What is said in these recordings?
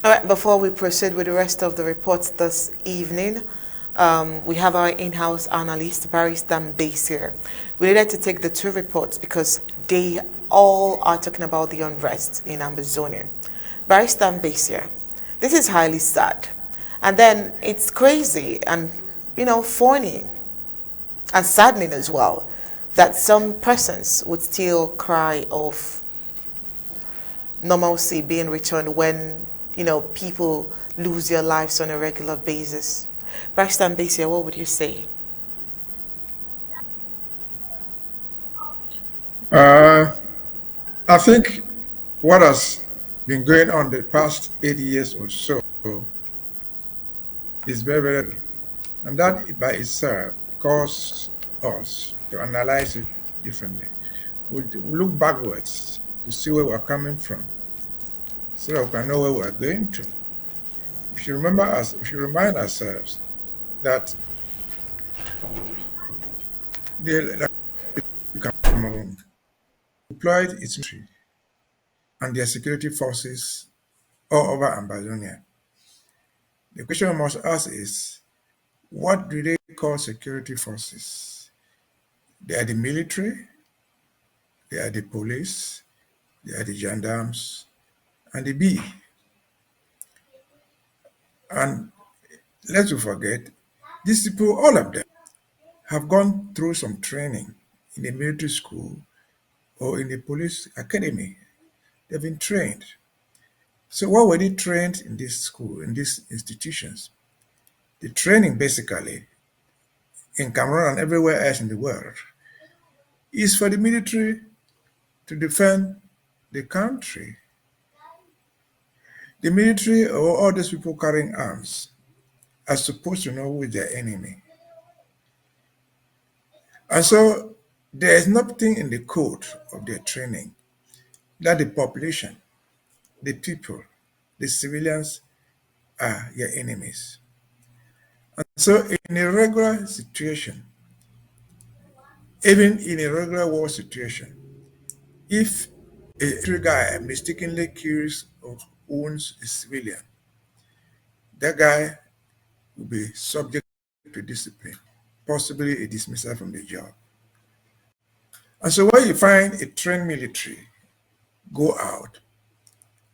All right, before we proceed with the rest of the reports this evening, we have our in-house analyst, Barrister Mbeseha. We needed to take the two reports because they all are talking about the unrest in Ambazonia. Barrister Mbeseha, this is highly sad. And then it's crazy and, funny and saddening as well that some persons would still cry of normalcy being returned when people lose their lives on a regular basis. Braxton Basia, what would you say? Uh, I think what has been going on the past 8 years or so is very, very, and that by itself causes us to analyze it differently. We look backwards to see where we're coming from, so that we can know where we're going to. We should remind ourselves that the Cameroon deployed its military and their security forces all over Ambazonia. The question we must ask is, what do they call security forces? They are the military, they are the police, they are the gendarmes, and the B. And let's not forget, these people, all of them, have gone through some training in the military school or in the police academy. They've been trained. So what were they trained in this school, in these institutions? The training basically in Cameroon and everywhere else in the world is for the military to defend the country. The military or all those people carrying arms are supposed to know who is their enemy. And so there is nothing in the code of their training that the population, the people, the civilians are your enemies. And so in a regular situation, even in a regular war situation, if a military guy mistakenly kills or wounds a civilian, that guy will be subject to discipline, possibly a dismissal from the job. And so when you find a trained military go out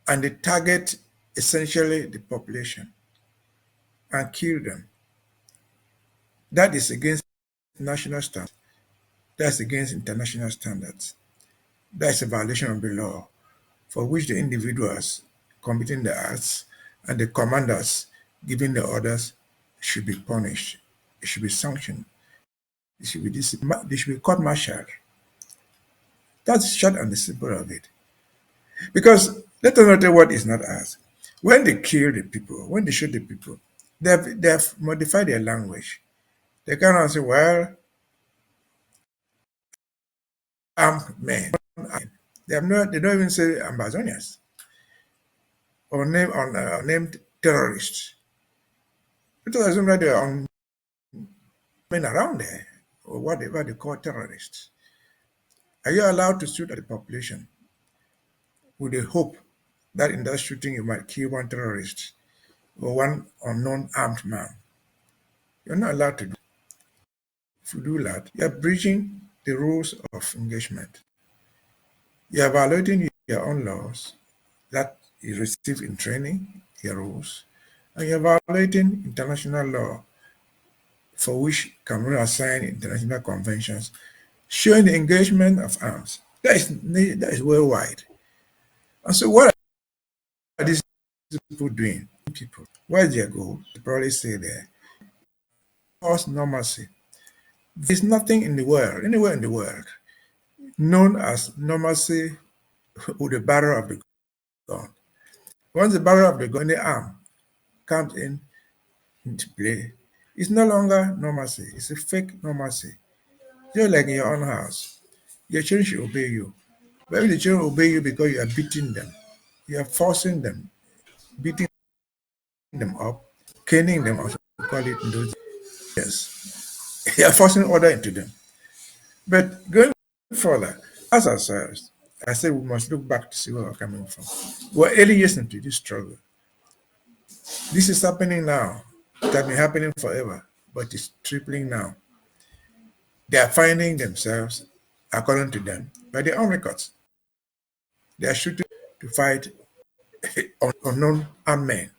and they target essentially the population and kill them, that is against national standards. That's against international standards. That's a violation of the law for which the individuals committing the acts and the commanders giving the orders should be punished. It should be sanctioned. It should be disciplined. They should be court-martialed. That's short and the simple of it. Because let us not tell what is not asked. When they kill the people, when they shoot the people, they have modified their language. They cannot say, well, armed men. They don't even say Ambazonians or named terrorists. Let us assume that they are on men around there or whatever they call terrorists. Are you allowed to shoot at the population with the hope that in that shooting you might kill one terrorist or one unknown armed man? You're not allowed to do. If you do that, you're breaching the rules of engagement. You're violating your own laws that you receive in training, your rules, and you're violating international law for which Cameroon has signed international conventions showing the engagement of arms. That is worldwide. And so what are these people doing? People. What is their goal? They probably say there. Cause normalcy. There's nothing in the world, anywhere in the world, known as normalcy with the barrel of the gun. Once the barrel of the gun, the arm, comes into play, it's no longer normalcy. It's a fake normalcy. Just like in your own house, your children should obey you. But if the children obey you because you are beating them, you are forcing them, beating them up, caning them, as we call it in those years. You are forcing order into them. But going further, as ourselves, I said we must look back to see where we're coming from. We're early years into this struggle. This is happening now. It has been happening forever, but it's tripling now. They are finding themselves, according to them, by their own records. They are shooting to fight unknown armed men,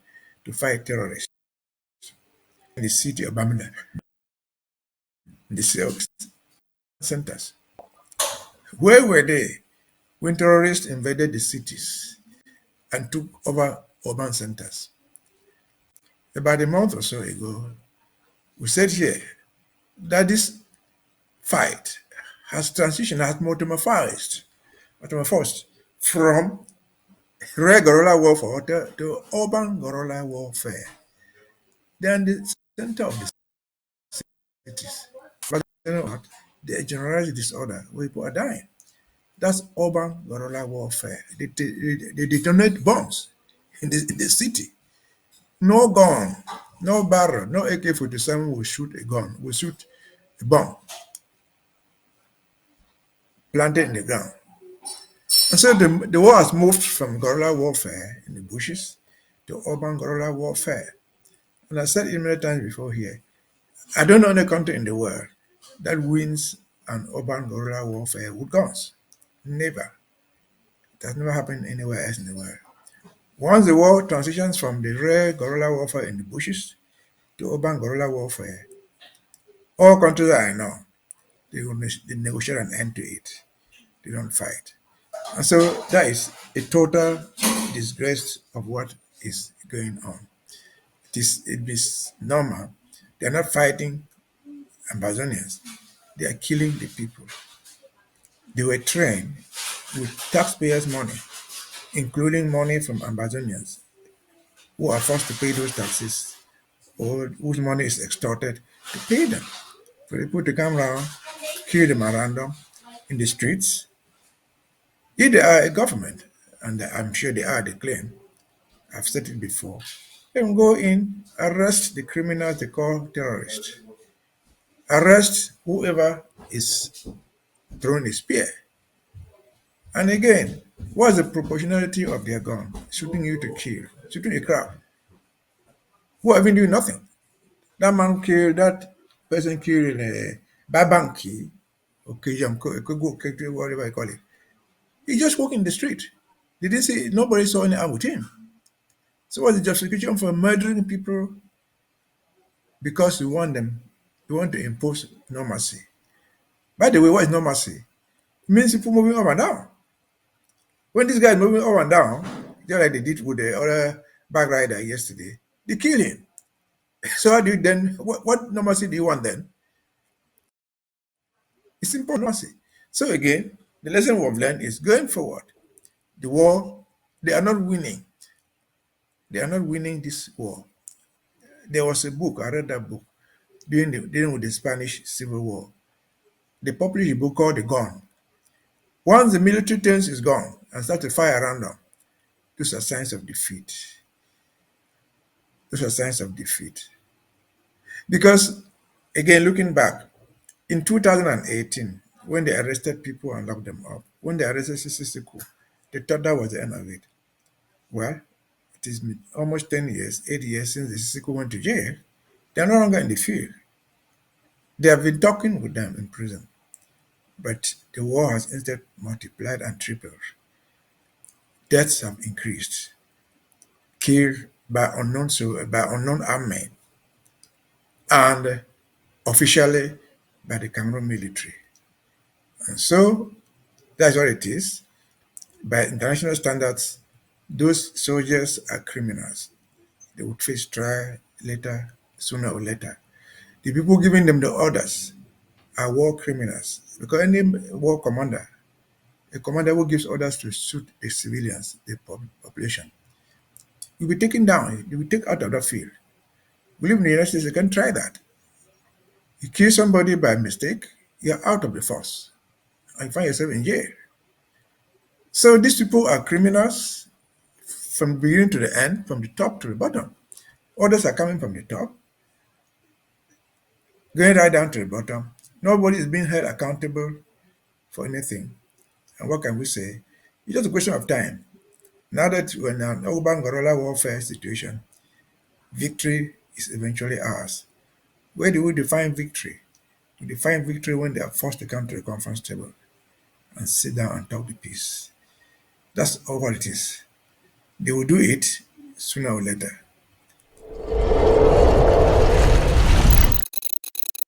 to fight terrorists in the city of Bamida, in the sales centers. Where were they when terrorists invaded the cities and took over urban centers? About a month or so ago, we said here that this fight has transitioned, has metamorphosed from rare guerrilla warfare to urban guerrilla warfare. They're in the center of the cities. But you know what? The generalized disorder where people are dying. That's urban guerrilla warfare. They detonate bombs in the city. No gun, no barrel, no AK-47 will shoot a gun, will shoot a bomb planted in the ground. And so the war has moved from guerrilla warfare in the bushes to urban guerrilla warfare. And I said it many times before here, I don't know any country in the world that wins an urban guerrilla warfare with guns. Never. It has never happened anywhere else in the world. Once the war transitions from the rare guerrilla warfare in the bushes to urban guerrilla warfare, all countries that I know, they negotiate an end to it. They don't fight. And so that is a total disgrace of what is going on. It is normal. They are not fighting Ambazonians. They are killing the people. They were trained with taxpayers' money, including money from Ambazonians, who are forced to pay those taxes or whose money is extorted to pay them. For people to come around, kill them at random in the streets. If they are a government, and I'm sure they are, they claim, I've said it before, they will go in, arrest the criminals they call terrorists, arrest whoever is throwing a spear. And again, what's the proportionality of their gun? Shooting you to kill, shooting a crowd who have been doing nothing. That man killed, that person killed in a Babanki, okay, whatever I call it. He just walked in the street. They didn't see, nobody saw any harm with him. So what's the justification for murdering people because you want them, you want to impose normalcy? By the way, what is normalcy? It means people moving up and down. When this guy is moving up and down, just like they did with the other bag rider yesterday, they kill him. So how do you then, what normalcy do you want then? It's simple normalcy. So again, the lesson we've learned is going forward, the war, they are not winning. They are not winning this war. There was a book, I read that book, dealing with the Spanish Civil War. They published a book called The Gun. Once the military turns is gone and start to fire around them, those are signs of defeat. Those are signs of defeat. Because, again, looking back, in 2018, when they arrested people and locked them up, when they arrested Sisiku, they thought that was the end of it. Well, it is almost 10 years, 8 years since the Sisiku went to jail. They are no longer in the field. They have been talking with them in prison, but the war has instead multiplied and tripled. Deaths have increased, killed by unknown armed men, and officially by the Cameroon military. And so that's what it is. By international standards, those soldiers are criminals. They would face trial later, sooner or later. The people giving them the orders are war criminals. Because any war commander, a commander who gives orders to shoot the civilians, the population, will be taken down, you will be taken out of that field. We live in the United States, you can try that. You kill somebody by mistake, you're out of the force and you find yourself in jail. So these people are criminals from the beginning to the end, from the top to the bottom. Orders are coming from the top, going right down to the bottom. Nobody is being held accountable for anything. And what can we say? It's just a question of time. Now that we're in an urban guerrilla warfare situation, victory is eventually ours. Where do we define victory? We define victory when they are forced to come to the conference table and sit down and talk the peace. That's all what it is. They will do it sooner or later.